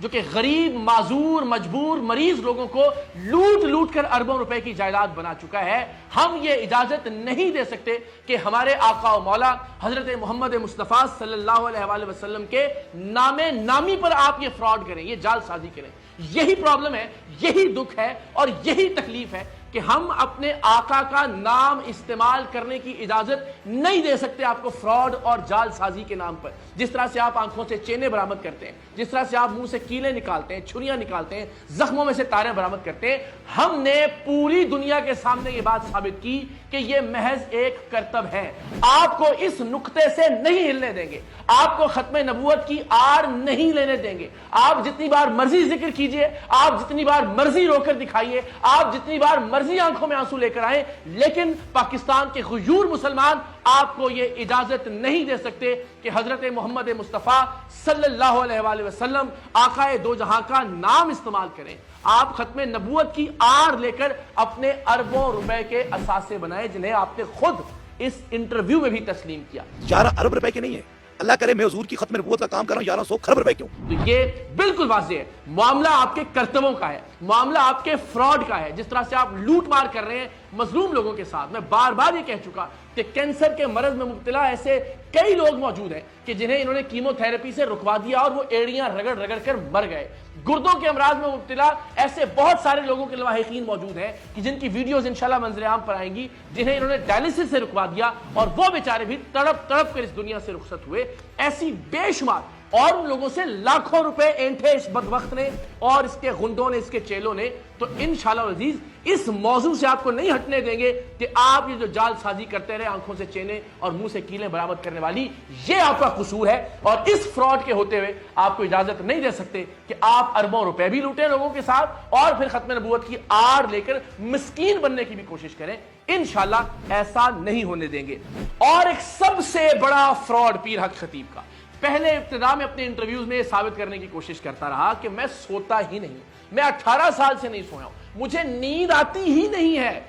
جو کہ غریب معذور مجبور مریض لوگوں کو لوٹ لوٹ کر اربوں روپے کی جائیداد بنا چکا ہے، ہم یہ اجازت نہیں دے سکتے کہ ہمارے آقا و مولا حضرت محمد مصطفیٰ صلی اللہ علیہ وآلہ وسلم کے نام نامی پر آپ یہ فراڈ کریں، یہ جال سازی کریں۔ یہی پرابلم ہے، یہی دکھ ہے اور یہی تکلیف ہے کہ ہم اپنے آقا کا نام استعمال کرنے کی اجازت نہیں دے سکتے آپ کو فراڈ اور جال سازی کے نام پر۔ جس طرح سے آپ آنکھوں سے چینے برآمد کرتے ہیں، جس طرح سے آپ منہ سے کیلیں نکالتے ہیں، چھریاں نکالتے ہیں، زخموں میں سے تاریں برآمد کرتے ہیں، ہم نے پوری دنیا کے سامنے یہ بات ثابت کی کہ یہ محض ایک کرتب ہے۔ آپ کو اس نقطے سے نہیں ہلنے دیں گے، آپ کو ختم نبوت کی آڑ نہیں لینے دیں گے۔ آپ جتنی بار مرضی ذکر کیجئے، آپ جتنی بار مرضی رو کر دکھائیے، آپ جتنی بار مرضی آنکھوں میں آنسو لے کر آئیں، لیکن پاکستان کے غیور مسلمان آپ کو یہ اجازت نہیں دے سکتے کہ حضرت محمد مصطفیٰ صلی اللہ علیہ وآلہ وسلم آقائے دو جہاں کا نام استعمال کریں۔ آپ ختم نبوت کی آڑ لے کر اپنے اربوں روپے کے اثاثے بنائے، جنہیں آپ نے خود اس انٹرویو میں بھی تسلیم کیا۔ 11 ارب روپے کے نہیں ہے، اللہ کرے میں حضور کی ختم نبوت کا کام کر رہا ہوں 1100 خرب روپے کیوں؟ تو یہ بالکل واضح ہے، معاملہ آپ کے کرتبوں کا ہے، معاملہ آپ کے فراڈ کا ہے۔ جس طرح سے آپ لوٹ مار کر رہے ہیں مظلوم لوگوں کے ساتھ، میں بار بار یہ کہہ چکا کہ کینسر کے مرض میں مبتلا ایسے کئی لوگ موجود ہیں کہ جنہیں انہوں نے کیمو تھراپی سے رکوا دیا اور وہ ایڑیاں رگڑ رگڑ کر مر گئے۔ گردوں کے امراض میں مبتلا ایسے بہت سارے لوگوں کے لواحقین موجود ہیں کہ جن کی ویڈیوز انشاءاللہ منظر عام پر آئیں گی، جنہیں انہوں نے ڈائلسس سے رکوا دیا اور وہ بیچارے بھی تڑپ تڑپ کر اس دنیا سے رخصت ہوئے۔ ایسی بے شمار اور ان لوگوں سے لاکھوں روپے اینٹھے اس بدبخت نے اور اس کے غنڈوں نے، اس کے چیلوں نے۔ تو انشاءاللہ العزیز اس موضوع سے آپ کو نہیں ہٹنے دیں گے کہ آپ یہ جو جال سازی کرتے رہے، آنکھوں سے چینے اور منہ سے کیلیں برآمد کرنے والی، یہ آپ کا قصور ہے اور اس فراڈ کے ہوتے ہوئے آپ کو اجازت نہیں دے سکتے کہ آپ اربوں روپے بھی لوٹیں لوگوں کے ساتھ اور پھر ختم نبوت کی آڑ لے کر مسکین بننے کی بھی کوشش کریں۔ انشاءاللہ ایسا نہیں ہونے دیں گے۔ اور ایک سب سے بڑا فراڈ پیر حق خطیب کا، پہلے ابتدا میں اپنے انٹرویوز میں یہ ثابت کرنے کی کوشش کرتا رہا کہ میں سوتا ہی نہیں، میں 18 سال سے نہیں سویا ہوں، مجھے نیند آتی ہی نہیں ہے۔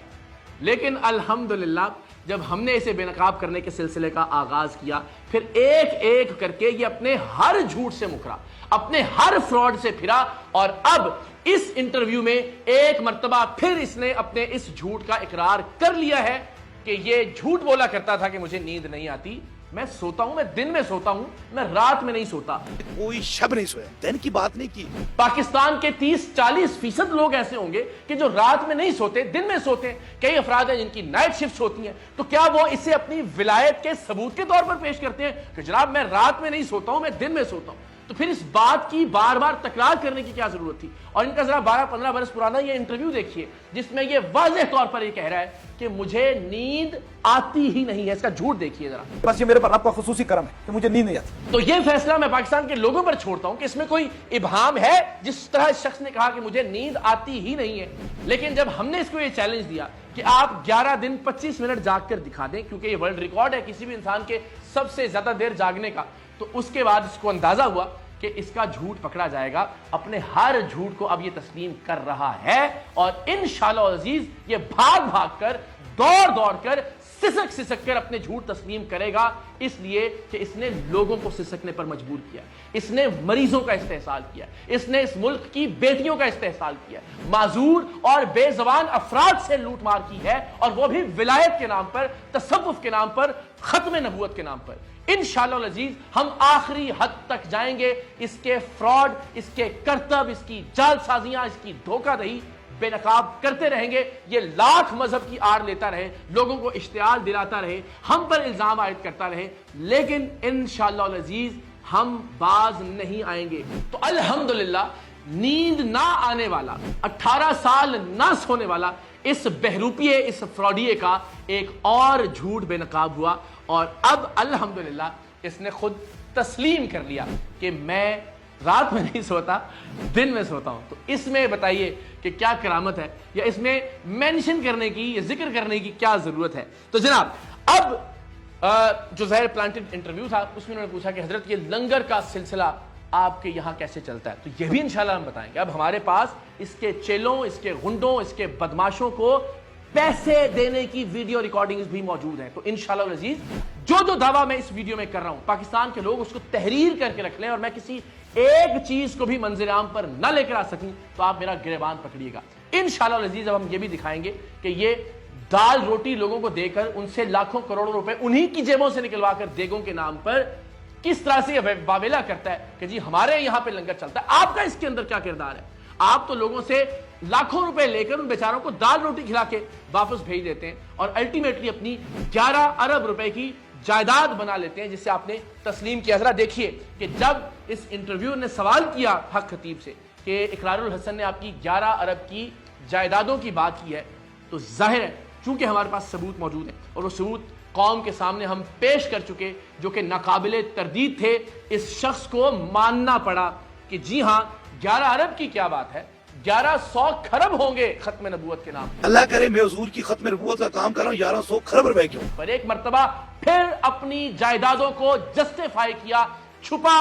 لیکن الحمدللہ جب ہم نے اسے بے نقاب کرنے کے سلسلے کا آغاز کیا، پھر ایک ایک کر کے یہ اپنے ہر جھوٹ سے مکرا، اپنے ہر فراڈ سے پھرا، اور اب اس انٹرویو میں ایک مرتبہ پھر اس نے اپنے اس جھوٹ کا اقرار کر لیا ہے کہ یہ جھوٹ بولا کرتا تھا کہ مجھے نیند نہیں آتی، میں سوتا ہوں، میں دن میں سوتا ہوں، میں رات میں نہیں سوتا۔ کوئی شب نہیں سویا، دن کی بات نہیں کی۔ پاکستان کے 30-40% لوگ ایسے ہوں گے کہ جو رات میں نہیں سوتے، دن میں سوتے ہیں۔ کئی افراد ہیں جن کی نائٹ شفٹس ہوتی ہیں، تو کیا وہ اسے اپنی ولایت کے ثبوت کے طور پر پیش کرتے ہیں کہ جناب میں رات میں نہیں سوتا ہوں، میں دن میں سوتا ہوں؟ تو پھر اس بات کی بار بار تکرار کرنے کی کیا ضرورت تھی؟ اور ان کا ذرا 12-15 برس پرانا یہ انٹرویو دیکھیے جس میں یہ واضح طور پر یہ کہہ رہا ہے کہ مجھے نیند آتی ہی نہیں ہے۔ اس کا جھوٹ دیکھیے ذرا۔ بس یہ میرے پر آپ کا خصوصی کرم ہے کہ مجھے نیند نہیں آتی۔ تو یہ فیصلہ میں پاکستان کے لوگوں پر چھوڑتا ہوں کہ اس میں کوئی ابہام ہے جس طرح اس شخص نے کہا کہ مجھے نیند آتی ہی نہیں ہے۔ لیکن جب ہم نے اس کو یہ چیلنج دیا کہ آپ 11 دن 25 منٹ جاگ کر دکھا دیں، کیونکہ یہ ورلڈ ریکارڈ ہے کسی بھی انسان کے سب سے زیادہ دیر جاگنے کا، تو اس کے بعد اس کو اندازہ ہوا کہ اس کا جھوٹ پکڑا جائے گا۔ اپنے ہر جھوٹ کو اب یہ تسلیم کر رہا ہے اور انشاءاللہ عزیز یہ بھاگ بھاگ کر، دوڑ دوڑ کر، سسک سسک کر اپنے جھوٹ تسلیم کرے گا، اس لیے کہ اس نے لوگوں کو سسکنے پر مجبور کیا، اس نے مریضوں کا استحصال کیا، اس نے اس ملک کی بیٹیوں کا استحصال کیا، معذور اور بے زبان افراد سے لوٹ مار کی ہے، اور وہ بھی ولایت کے نام پر، تصوف کے نام پر، ختم نبوت کے نام پر۔ انشاءاللہ العزیز ہم آخری حد تک جائیں گے، اس کے فراڈ، اس کے کرتب، اس کی جال سازیاں، اس کی دھوکہ دہی بے نقاب کرتے رہیں گے۔ یہ لاکھ مذہب کی آڑ لیتا رہے، لوگوں کو اشتعال دلاتا رہے، ہم پر الزام عائد کرتا رہے، لیکن انشاءاللہ العزیز ہم باز نہیں آئیں گے۔ تو الحمدللہ نیند نہ آنے والا، 18 سال نہ سونے والا اس بہروپیے، اس فراڈیے کا ایک اور جھوٹ بے نقاب ہوا، اور اب الحمدللہ اس نے خود تسلیم کر لیا کہ میں رات میں نہیں سوتا، دن میں سوتا ہوں۔ تو اس میں بتائیے کہ کیا کرامت ہے، یا اس میں مینشن کرنے کی یا ذکر کرنے کی کیا ضرورت ہے؟ تو جناب اب جو ظاہر پلانٹڈ انٹرویو تھا اس میں انہوں نے پوچھا کہ حضرت یہ لنگر کا سلسلہ آپ کے یہاں کیسے چلتا ہے؟ تو یہ بھی انشاءاللہ ہم بتائیں گے۔ اب ہمارے پاس اس کے چیلوں، اس کے غنڈوں، اس کے بدماشوں کو پیسے دینے کی ویڈیو ریکارڈنگز بھی موجود ہیں۔ تو انشاءاللہ العزیز جو دعویٰ میں اس ویڈیو میں کر رہا ہوں، پاکستان کے لوگ اس کو تحریر کر کے رکھ لیں، اور میں کسی ایک چیز کو بھی منظر عام پر نہ لے کر آ سکوں تو آپ میرا گریبان پکڑیے گا انشاءاللہ العزیز. اب ہم یہ بھی دکھائیں گے کہ یہ دال روٹی لوگوں کو دے کر ان سے لاکھوں کروڑوں روپے انہی کی جیبوں سے نکلوا کر دیگوں کے نام پر کس طرح سے واویلا کرتا ہے کہ جی ہمارے یہاں پہ لنگر چلتا ہے. آپ کا اس کے اندر کیا کردار ہے؟ آپ تو لوگوں سے لاکھوں روپے لے کر ان بیچاروں کو دال روٹی کھلا کے واپس بھیج دیتے ہیں اور الٹیمیٹلی اپنی 11 ارب روپے کی جائیداد بنا لیتے ہیں جس سے آپ نے تسلیم کیا. ذرا دیکھیے کہ جب اس انٹرویو نے سوال کیا حق خطیب سے کہ اقرار الحسن نے آپ کی 11 ارب کی جائیدادوں کی بات کی ہے تو ظاہر ہے چونکہ ہمارے پاس ثبوت موجود ہیں اور وہ ثبوت قوم کے سامنے ہم پیش کر چکے جو کہ ناقابل تردید تھے, اس شخص کو ماننا پڑا کہ جی ہاں 11 ارب کی کیا بات ہے, 1100 کھرب ہوں گے ختم نبوت کے نام. اللہ کرے میں حضور کی ختم نبوت کا کام کر رہا ہوں 1100 کھرب روپے کیوں. پر ایک مرتبہ پھر اپنی جائیدادوں کو جسٹیفائی کیا, چھپا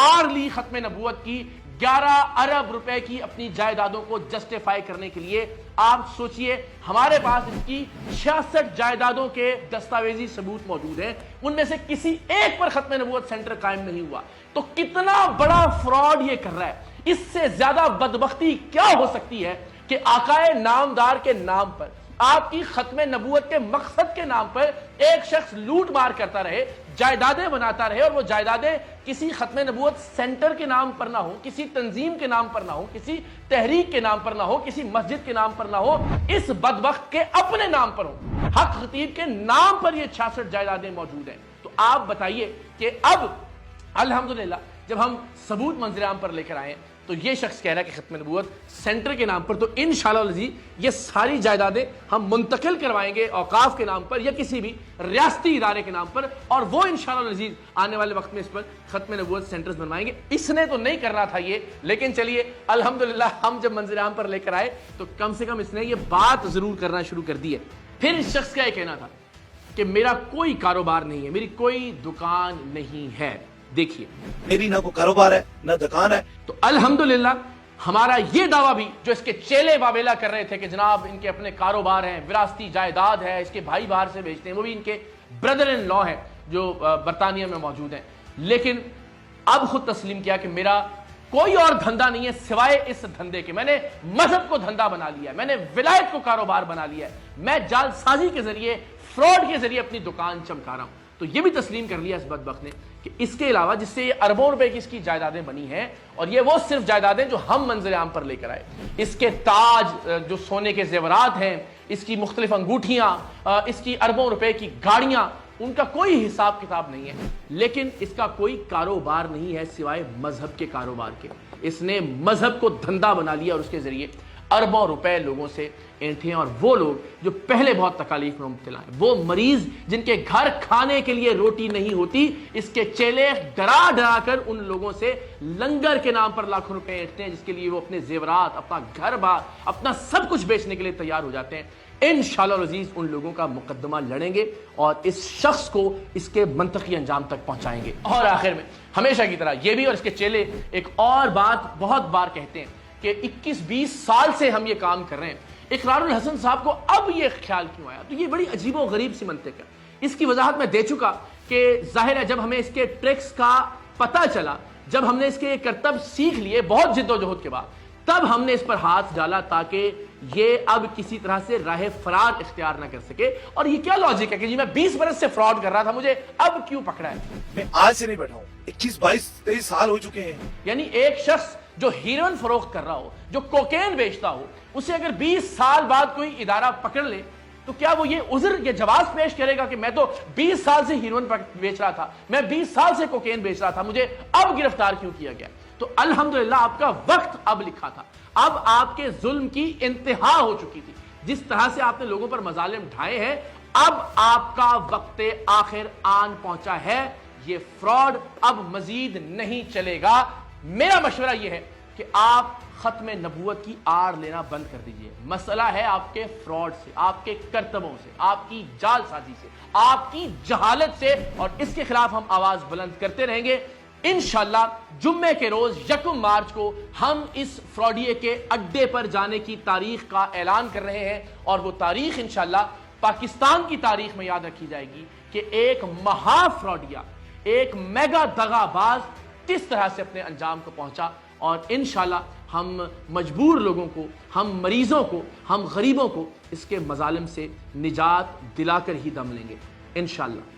آر لی ختم نبوت کی 11 ارب روپے کی اپنی جائیدادوں کو جسٹیفائی کرنے کے لیے. آپ سوچئے ہمارے پاس اس کی 66 جائیدادوں کے دستاویزی ثبوت موجود ہیں, ان میں سے کسی ایک پر ختم نبوت سینٹر قائم نہیں ہوا, تو کتنا بڑا فراڈ یہ کر رہا ہے. اس سے زیادہ بدبختی کیا ہو سکتی ہے کہ آقائے نامدار کے نام پر, آپ کی ختم نبوت کے مقصد کے نام پر ایک شخص لوٹ مار کرتا رہے, جائیدادیں بناتا رہے, اور وہ جائیدادیں کسی ختم نبوت سینٹر کے نام پر نہ ہو, کسی تنظیم کے نام پر نہ ہو, کسی تحریک کے نام پر نہ ہو, کسی مسجد کے نام پر نہ ہو, اس بدبخت کے اپنے نام پر ہو. حق خطیب کے نام پر یہ 66 جائیدادیں موجود ہیں. تو آپ بتائیے کہ اب الحمدللہ جب ہم ثبوت منظر عام پر لے کر آئے تو یہ شخص کہہ رہا ہے کہ ختم نبوت سینٹر کے نام پر, تو انشاءاللہ العزیز یہ ساری جائیدادیں ہم منتقل کروائیں گے اوقاف کے نام پر یا کسی بھی ریاستی ادارے کے نام پر, اور وہ انشاءاللہ العزیز آنے والے وقت میں اس پر ختم نبوت سینٹرز بنوائیں گے. اس نے تو نہیں کرنا تھا یہ, لیکن چلیے الحمدللہ ہم جب منظر عام پر لے کر آئے تو کم سے کم اس نے یہ بات ضرور کرنا شروع کر دی ہے. پھر اس شخص کا یہ کہنا تھا کہ میرا کوئی کاروبار نہیں ہے, میری کوئی دکان نہیں ہے. دیکھیے میری نہ کوئی کاروبار ہے نہ دکان ہے. تو الحمدللہ ہمارا یہ دعویٰ بھی جو اس کے چیلے واویلا کر رہے تھے کہ جناب ان کے اپنے کاروبار ہیں, وراثتی جائیداد ہے, اس کے بھائی باہر سے بیچتے ہیں, وہ بھی ان کے بردر ان لا ہیں جو برطانیہ میں موجود ہیں, لیکن اب خود تسلیم کیا کہ میرا کوئی اور دھندا نہیں ہے سوائے اس دھندے کے. میں نے مذہب کو دھندا بنا لیا ہے, میں نے ولایت کو کاروبار بنا لیا ہے, میں جال سازی کے ذریعے فراڈ کے ذریعے اپنی دکان چمکا رہا ہوں. تو یہ بھی تسلیم کر لیا اس بدبخت نے کہ اس کے علاوہ جس سے یہ اربوں روپے کی اس کی جائیدادیں بنی ہیں, اور یہ وہ صرف جائیدادیں جو ہم منظر عام پر لے کر آئے, اس کے تاج جو سونے کے زیورات ہیں, اس کی مختلف انگوٹھیاں, اس کی اربوں روپے کی گاڑیاں, ان کا کوئی حساب کتاب نہیں ہے, لیکن اس کا کوئی کاروبار نہیں ہے سوائے مذہب کے کاروبار کے. اس نے مذہب کو دھندا بنا لیا اور اس کے ذریعے اربوں روپے لوگوں سے اینٹھے. اور وہ لوگ جو پہلے بہت تکالیف میں مبتلا ہیں, وہ مریض جن کے گھر کھانے کے لیے روٹی نہیں ہوتی, اس کے چیلے ڈرا ڈرا کر ان لوگوں سے لنگر کے نام پر لاکھوں روپے اینٹھتے ہیں, جس کے لیے وہ اپنے زیورات, اپنا گھر بار, اپنا سب کچھ بیچنے کے لیے تیار ہو جاتے ہیں. انشاءاللہ العزیز ان لوگوں کا مقدمہ لڑیں گے اور اس شخص کو اس کے منطقی انجام تک پہنچائیں گے. اور آخر میں ہمیشہ کی طرح یہ بھی اور اس کے چیلے ایک اور بات بہت بار کہتے ہیں کہ 21-20 سال سے ہم یہ کام کر رہے ہیں, اقرار الحسن صاحب کو اب یہ خیال کیوں آیا؟ تو یہ بڑی عجیب و غریب سی منطق ہے. اس کی وضاحت میں دے چکا کہ ظاہر ہے جب ہمیں اس کے ٹرکس کا پتہ چلا, جب ہم نے اس کے کرتب سیکھ لیے بہت جد و جہد کے بعد, تب ہم نے اس پر ہاتھ ڈالا تاکہ یہ اب کسی طرح سے راہ فرار اختیار نہ کر سکے. اور یہ کیا لاجک ہے کہ جی میں 20 برس سے فراڈ کر رہا تھا, مجھے اب کیوں پکڑا ہے؟ میں آج سے نہیں بیٹھا ہوں, 21-22-23 سال ہو چکے ہیں. یعنی ایک شخص جو ہیروئن فروخت کر رہا ہو, جو کوکین بیچتا ہو, اسے اگر 20 سال بعد کوئی ادارہ پکڑ لے تو کیا وہ یہ عذر, یہ جواز پیش کرے گا کہ میں تو 20 سال سے ہیروئن بیچ رہا تھا, میں 20 سال سے کوکین بیچ رہا تھا, مجھے اب گرفتار کیوں کیا گیا؟ تو الحمدللہ آپ کا وقت اب لکھا تھا, اب آپ کے ظلم کی انتہا ہو چکی تھی. جس طرح سے آپ نے لوگوں پر مظالم ڈھائے ہیں, اب آپ کا وقت آخر آن پہنچا ہے. یہ فراڈ اب مزید نہیں چلے گا. میرا مشورہ یہ ہے کہ آپ ختم نبوت کی آڑ لینا بند کر دیجئے. مسئلہ ہے آپ کے فراڈ سے, آپ کے کرتبوں سے, آپ کی جال سازی سے, آپ کی جہالت سے, اور اس کے خلاف ہم آواز بلند کرتے رہیں گے. انشاءاللہ جمعے کے روز 1 مارچ کو ہم اس فراڈیے کے اڈے پر جانے کی تاریخ کا اعلان کر رہے ہیں, اور وہ تاریخ انشاءاللہ پاکستان کی تاریخ میں یاد رکھی جائے گی کہ ایک مہا فراڈیا, ایک میگا دغا باز کس طرح سے اپنے انجام کو پہنچا، اور انشاءاللہ ہم مجبور لوگوں کو، ہم مریضوں کو، ہم غریبوں کو اس کے مظالم سے نجات دلا کر ہی دم لیں گے انشاءاللہ۔